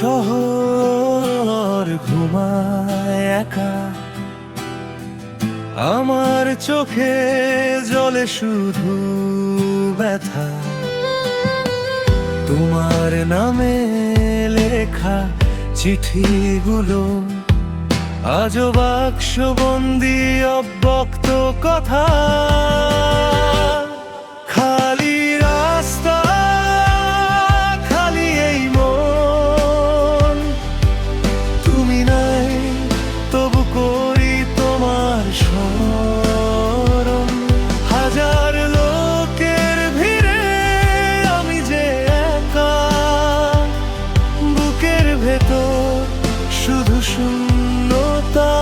শহর ঘুমায় একা, আমার চোখে জলে শুধু ব্যথা। তোমার নামে লেখা চিঠিগুলো আজও বাক্সবন্দি অব্যক্ত কথা। খালি রাস্তা, খালি এই মন, তুমি নাই তবু করি তোমার স্মরণ। হাজার লোকের ভিড়ে আমি যে একা, বুকের ভেতর শুধু শূন্যতা।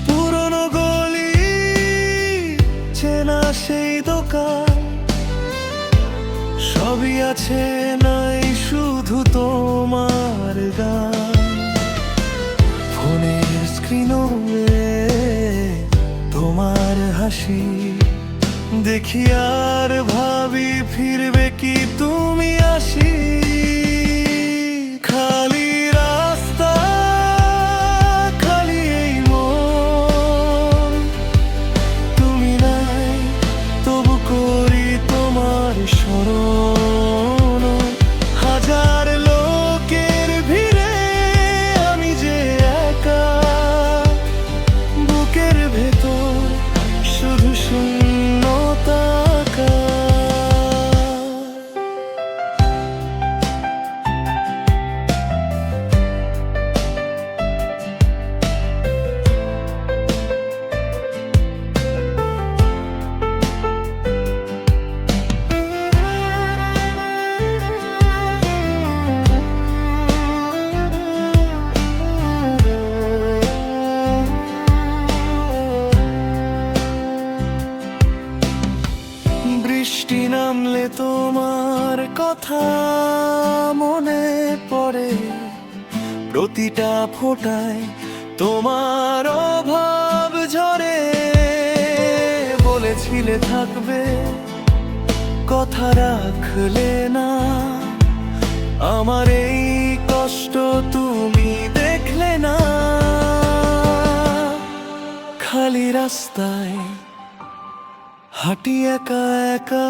পুরনো গলি, চেনা সেই দোকান, সবই আছে নাই শুধু তোমার গান। ফোনের স্ক্রিনে তোমার হাসি দেখি আর ভাবি ফিরবে কি তুমি আসি। খালি রাস্তা, খালি এই মন, তুমি নাই তবু করি তোমার স্মরণ। হাজার লোকের ভিড়ে আমি যে একা, বুকের ভেতর শুধু শূন্যতা। বৃষ্টি নামলে তোমার কথা মনে পড়ে, প্রতিটা ফোঁটায় তোমার অভাব ঝরে। বলেছিলে থাকবে, কথা রাখলে না, আমার এই কষ্ট তুমি দেখলে না। খালি রাস্তায় হাঁটি একা একা,